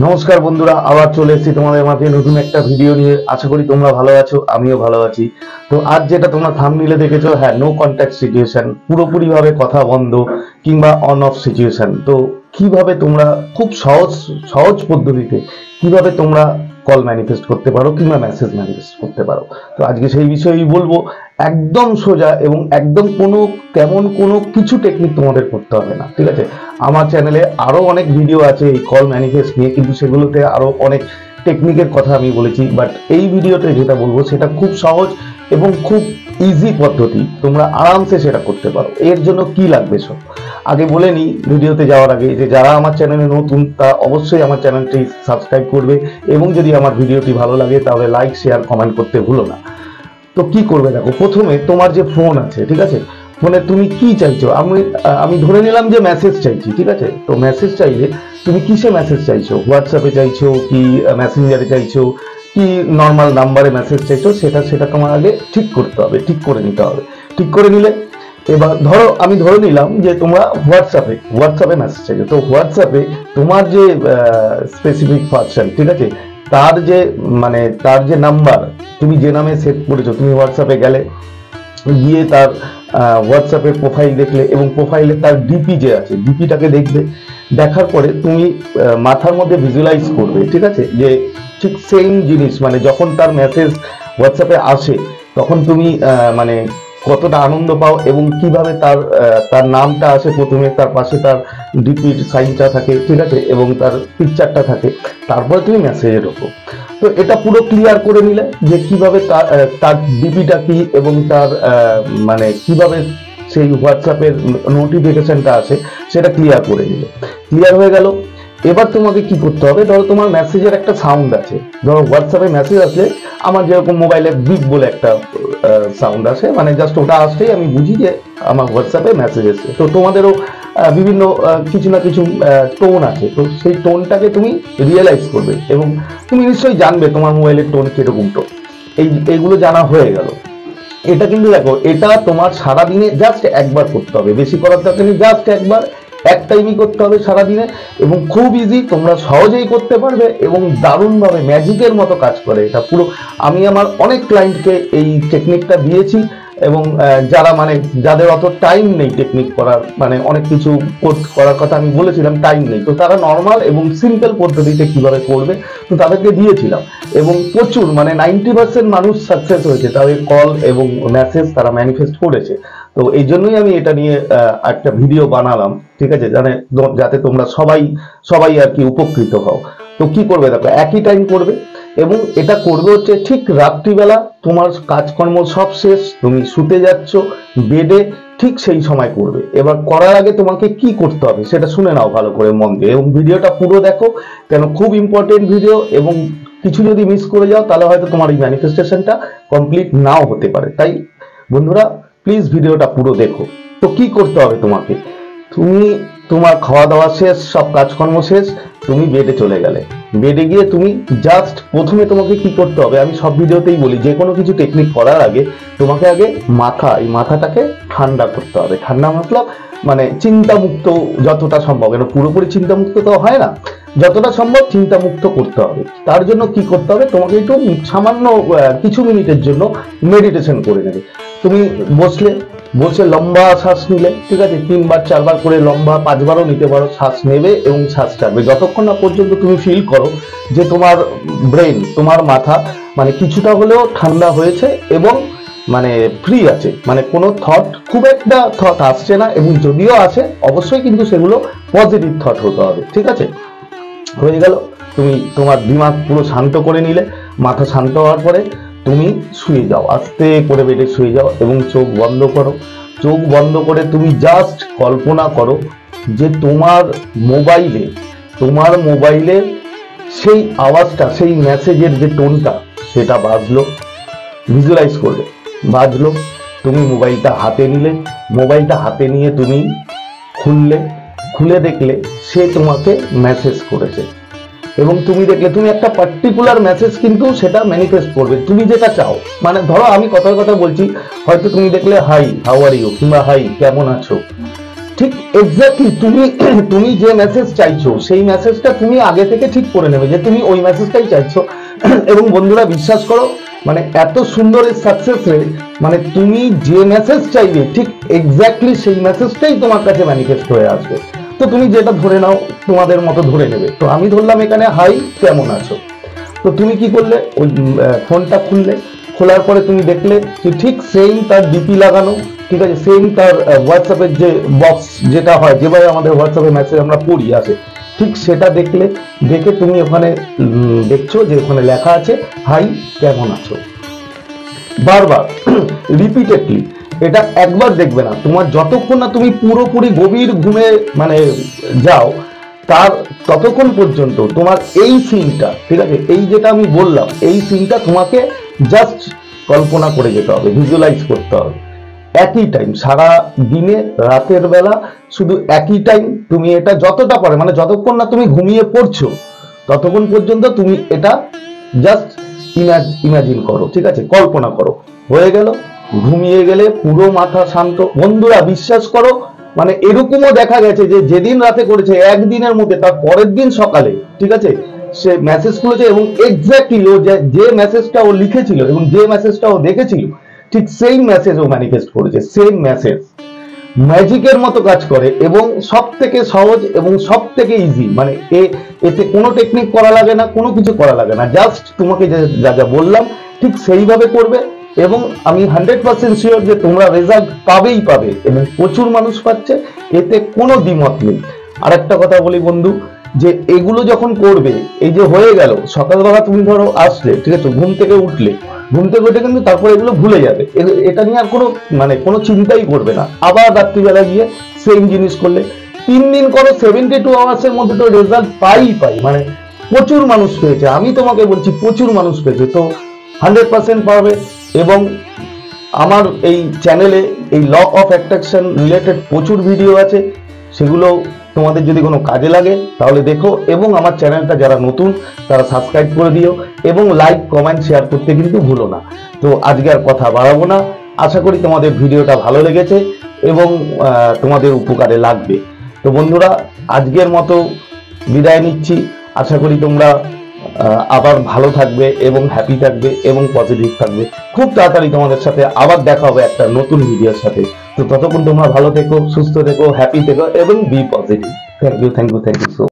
নমস্কার বন্ধুরা, আবার চলে এসেছি তোমাদের মাঝে নতুন একটা ভিডিও নিয়ে। আশা করি তোমরা ভালো আছো, আমিও ভালো আছি। তো আজ যেটা তোমরা থাম্বনেইলে দেখেছো, হ্যাঁ, নো কন্ট্যাক্ট সিচুয়েশন, পুরোপুরি ভাবে কথা বন্ধ কিংবা অন অফ সিচুয়েশন। তো কিভাবে তোমরা খুব সহজ সহজ পদ্ধতিতে কিভাবে তোমরা কল ম্যানিফেস্ট করতে পারো কিংবা মেসেজ ম্যানিফেস্ট করতে পারো, তো আজকে সেই বিষয়েই বলবো। একদম সোজা এবং একদম কোনো কিছু টেকনিক তোমাদের করতে হবে না, ঠিক আছে? আমার চ্যানেলে আরো অনেক ভিডিও আছে এই কল ম্যানিফেস্ট নিয়ে, কিন্তু সেগুলোতে আরো অনেক টেকনিকের কথা আমি বলেছি। বাট এই ভিডিওতে যেটা বলবো সেটা খুব সহজ এবং খুব ইজি পদ্ধতি, তোমরা আরামসে সেটা করতে পারো। এর জন্য কি লাগবে সব আগে বলে নিই ভিডিওতে যাওয়ার আগে, যে যারা আমার চ্যানেলে নতুন তা অবশ্যই আমার চ্যানেলটি সাবস্ক্রাইব করবে, এবং যদি আমার ভিডিওটি ভালো লাগে তাহলে লাইক শেয়ার কমেন্ট করতে ভুলো না। তো কি করবে দেখো, প্রথমে তোমার যে ফোন আছে, ঠিক আছে, ফোনে তুমি কি চাইছো? আমি ধরে নিলাম যে মেসেজ চাইছি, ঠিক আছে? তো মেসেজ চাইলে তুমি কিসে মেসেজ চাইছো? হোয়াটসঅ্যাপে চাইছো কি মেসেঞ্জারে চাইছো কি নর্মাল নাম্বারে মেসেজ চাইছো? সেটা তোমার আগে ঠিক করতে হবে, ঠিক করে নিতে হবে। ঠিক করে নিলে এবার ধরো আমি ধরে নিলাম যে তোমরা হোয়াটসঅ্যাপে মেসেজ চাইছো। তো হোয়াটসঅ্যাপে তোমার যে স্পেসিফিক পার্সন, ঠিক আছে, তার যে নাম্বার তুমি যে নামে সেভ করেছো, তুমি হোয়াটসঅ্যাপে গেলে, গিয়ে তার হোয়াটসঅ্যাপের প্রোফাইল দেখলে এবং প্রোফাইলে তার ডিপি যে আছে ডিপিটাকে দেখবে। দেখার পরে তুমি মাথার মধ্যে ভিজুয়ালাইজ করবে, ঠিক আছে, যে ঠিক সেম জিনিস, মানে যখন তার মেসেজ হোয়াটসঅ্যাপে আসে তখন তুমি মানে কতটা আনন্দ পাও এবং কিভাবে তার নামটা আসে প্রথমে, তার পাশে তার ডিপির সাইনটা থাকে, ঠিক আছে, এবং তার পিকচারটা থাকে, তারপরে তুমি মেসেজে ঢোকো। তো এটা পুরো ক্লিয়ার করে নিলে যে কিভাবে তার ডিপিটা কি এবং তার মানে কিভাবে সেই হোয়াটসঅ্যাপের নোটিফিকেশনটা আসে, সেটা ক্লিয়ার করে নিলে। ক্লিয়ার হয়ে গেল। এবার তোমাকে কি করতে হবে, ধরো তোমার মেসেজের একটা সাউন্ড আছে, ধরো হোয়াটসঅ্যাপে মেসেজ আসলে আমার যেরকম মোবাইলে বিপ বলে একটা সাউন্ড আসে, মানে জাস্ট ওটা আসলেই আমি বুঝি যে আমার হোয়াটসঅ্যাপে মেসেজ এসেছে। তো তোমাদেরও বিভিন্ন কিছু না কিছু টোন আছে, তো সেই টোনটাকে তুমি রিয়েলাইজ করবে এবং তুমি নিশ্চয়ই জানবে তোমার মোবাইলের টোন কিরকম টোন। এইগুলো জানা হয়ে গেল। এটা কিন্তু দেখো, এটা তোমার সারাদিনে জাস্ট একবার করতে হবে, বেশি করার দরকার নেই, জাস্ট একবার, এক টাইমই করতে হবে সারাদিনে, এবং খুব ইজি, তোমরা সহজেই করতে পারবে এবং দারুণভাবে ম্যাজিকের মতো কাজ করে এটা পুরো। আমি আমার অনেক ক্লায়েন্টকে এই টেকনিকটা দিয়েছি, এবং যারা মানে যাদের অত টাইম নেই টেকনিক করার, মানে অনেক কিছু করার কথা আমি বলেছিলাম, টাইম নেই, তো তারা নর্মাল এবং সিম্পল পদ্ধতিতে কিভাবে করবে তো তাদেরকে দিয়েছিলাম, এবং প্রচুর মানে 90% মানুষ সাকসেস হয়েছে, তাদের কল এবং মেসেজ তারা ম্যানিফেস্ট করেছে। তো এই জন্যই আমি এটা নিয়ে একটা ভিডিও বানালাম, ঠিক আছে, যাতে তোমরা সবাই আর কি উপকৃত হও। তো কি করবে দেখো, একই টাইম করবে এবং এটা করবে হচ্ছে ঠিক রাত্রিবেলা, তোমার কাজকর্ম সব শেষ, তুমি শুতে যাচ্ছ বেডে, ঠিক সেই সময় করবে। এবার করার আগে তোমাকে কি করতে হবে সেটা শুনে নাও ভালো করে মন দিয়ে, এবং ভিডিওটা পুরো দেখো, কেন খুব ইম্পর্টেন্ট ভিডিও, এবং কিছু যদি মিস করে যাও তাহলে হয়তো তোমার এই ম্যানিফেস্টেশনটা কমপ্লিট নাও হতে পারে। তাই বন্ধুরা, প্লিজ ভিডিওটা পুরো দেখো। তো কি করতে হবে তোমাকে, তুমি তোমার খাওয়া দাওয়া শেষ, সব কাজকর্ম শেষ, তুমি বেডে চলে গেলে, বেডে গিয়ে তুমি জাস্ট প্রথমে তোমাকে কি করতে হবে, আমি সব ভিডিওতেই বলি যে কোনো কিছু টেকনিক করার আগে তোমাকে আগে মাথাটাকে ঠান্ডা করতে হবে। ঠান্ডা মতলব মানে চিন্তামুক্ত যতটা সম্ভব, কেন পুরোপুরি চিন্তামুক্ত তো হয় না, যতটা সম্ভব চিন্তামুক্ত করতে হবে। তার জন্য কি করতে হবে, তোমাকে একটু সামান্য কিছু মিনিটের জন্য মেডিটেশন করে নেবে। তুমি বসে লম্বা শ্বাস নিলে, ঠিক আছে, 3 বার 4 বার করে লম্বা, 5 বারও নিতে পারো, শ্বাস নেবে এবং শ্বাস ছাড়বে, যতক্ষণ না পর্যন্ত তুমি ফিল করো যে তোমার ব্রেন, তোমার মাথা মানে কিছুটা হলেও ঠান্ডা হয়েছে এবং মানে ফ্রি আছে, মানে কোনো খুব একটা থট আসছে না, এবং যদিও আসে অবশ্যই কিন্তু সেগুলো পজিটিভ থট হতে হবে, ঠিক আছে? হয়ে গেল। তুমি তোমার দিমাগ পুরো শান্ত করে নিলে, মাথা শান্ত হওয়ার পরে তুমি শুয়ে যাও, আস্তে করে বেডে শুয়ে যাও এবং চোখ বন্ধ করো। চোখ বন্ধ করে তুমি জাস্ট কল্পনা করো যে তোমার মোবাইলে সেই আওয়াজটা, সেই মেসেজের যে টোনটা সেটা বাজলো, ভিজুয়ালাইজ করবে, বাজলো, তুমি মোবাইলটা হাতে নিলে, মোবাইলটা হাতে নিয়ে তুমি খুলে দেখলে সে তোমাকে মেসেজ করেছে, এবং তুমি দেখলে তুমি একটা পার্টিকুলার মেসেজ কিন্তু সেটা ম্যানিফেস্ট করবে, তুমি যেটা চাও। মানে ধরো আমি কথার কথা বলছি, হয়তো তুমি দেখলে হাই হাউ আর ইউ, কিংবা হাই কেমন আছো, ঠিক এক্স্যাক্টলি তুমি তুমি যে মেসেজ চাইছো সেই মেসেজটা তুমি আগে থেকে ঠিক করে নেবে যে তুমি ওই মেসেজটাই চাইছো। এবং বন্ধুরা বিশ্বাস করো, মানে এত সুন্দর এই সাকসেস রেট, মানে তুমি যে মেসেজ চাইবে ঠিক এক্স্যাক্টলি সেই মেসেজটাই তোমার কাছে ম্যানিফেস্ট হয়ে আসবে। তো তুমি যেটা ধরে নাও তোমাদের মতো ধরে নেবে। তো আমি ধরলাম এখানে হাই কেমন আছো। তো তুমি কি করলে, ওই ফোনটা খুললে, খোলার পরে তুমি দেখলে যে ঠিক সেম তার ডিপি লাগানো, ঠিক আছে, সেম তার হোয়াটসঅ্যাপের যে বক্স যেটা হয়, যেভাবে আমাদের হোয়াটসঅ্যাপে মেসেজ আমরা পড়ি আসে, ঠিক সেটা দেখলে। দেখে তুমি ওখানে দেখছো যে ওখানে লেখা আছে হাই কেমন আছো। বারবার রিপিটেডলি, এটা একবার দেখবে না, তোমার যতক্ষণ না তুমি পুরোপুরি গভীর ঘুমে মানে যাও, তার ততক্ষণ পর্যন্ত তোমার এই সিনটা, ঠিক আছে, এই যেটা আমি বললাম, এই সিনটা তোমাকে জাস্ট কল্পনা করে যেতে হবে, ভিজুয়ালাইজ করতে হবে। একই টাইম, সারা দিনে রাতের বেলা শুধু একই টাইম তুমি এটা যতটা পারে, মানে যতক্ষণ না তুমি ঘুমিয়ে পড়ছো ততক্ষণ পর্যন্ত তুমি এটা জাস্ট ইমাজিন করো, ঠিক আছে, কল্পনা করো। হয়ে গেল, ঘুমিয়ে গেলে পুরো মাথা শান্ত। বন্ধুরা বিশ্বাস করো, মানে এরকমও দেখা গেছে যে যেদিন রাতে করেছে একদিনের মধ্যে তার পরের দিন সকালে, ঠিক আছে, সে মেসেজ খুলেছে এবং এক্স্যাক্টলি ও যে মেসেজটা ও লিখেছিল এবং যে মেসেজটা ও দেখেছিল ঠিক সেই মেসেজ ও ম্যানিফেস্ট করেছে, সেম মেসেজ। ম্যাজিকের মতো কাজ করে এবং সব থেকে সহজ এবং সব থেকে ইজি, মানে এতে কোনো টেকনিক করা লাগে না, কোনো কিছু করা লাগে না, জাস্ট তোমাকে যা যা বললাম ঠিক সেইভাবে করবে এবং আমি 100% শিওর যে তোমরা রেজাল্ট পাবেই পাবে এবং প্রচুর মানুষ পাচ্ছে, এতে কোনো দ্বিমত নেই। আর একটা কথা বলি বন্ধু, যে এগুলো যখন করবে, এই যে হয়ে গেল সকালবেলা তুমি ধরো আসলে, ঠিক আছে, ঘুম থেকে উঠলে, ঘুম থেকে উঠে কিন্তু তারপরে এগুলো ভুলে যাবে, এটা নিয়ে আর কোনো মানে কোনো চিন্তাই করবে না। আবার রাত্রিবেলা গিয়ে সেম জিনিস করলে 3 দিন করো, 72 আওয়ার্সের মধ্যে তো রেজাল্ট পাই, মানে প্রচুর মানুষ পেয়েছে, আমি তোমাকে বলছি প্রচুর মানুষ পেয়েছে। তো 100% পাবে। এবং আমার এই চ্যানেলে এই ল অফ অ্যাট্রাকশন রিলেটেড প্রচুর ভিডিও আছে, সেগুলো তোমাদের যদি কোনো কাজে লাগে তাহলে দেখো। এবং আমার চ্যানেলটা যারা নতুন তারা সাবস্ক্রাইব করে দিও এবং লাইক কমেন্ট শেয়ার করতে কিন্তু ভুলো না। তো আজকে আর কথা বাড়াবো না, আশা করি তোমাদের ভিডিওটা ভালো লেগেছে এবং তোমাদের উপকারে লাগবে। তো বন্ধুরা আজকের মতো বিদায় নিচ্ছি, আশা করি তোমরা আবার ভালো থাকবে এবং হ্যাপি থাকবে এবং পজিটিভ থাকবে। খুব তাড়াতাড়ি তোমাদের সাথে আবার দেখা হবে একটা নতুন ভিডিওর সাথে। তো ততক্ষণ তোমরা ভালো থেকো, সুস্থ থেকো, হ্যাপি থেকো এবং বি পজিটিভ। Thank you.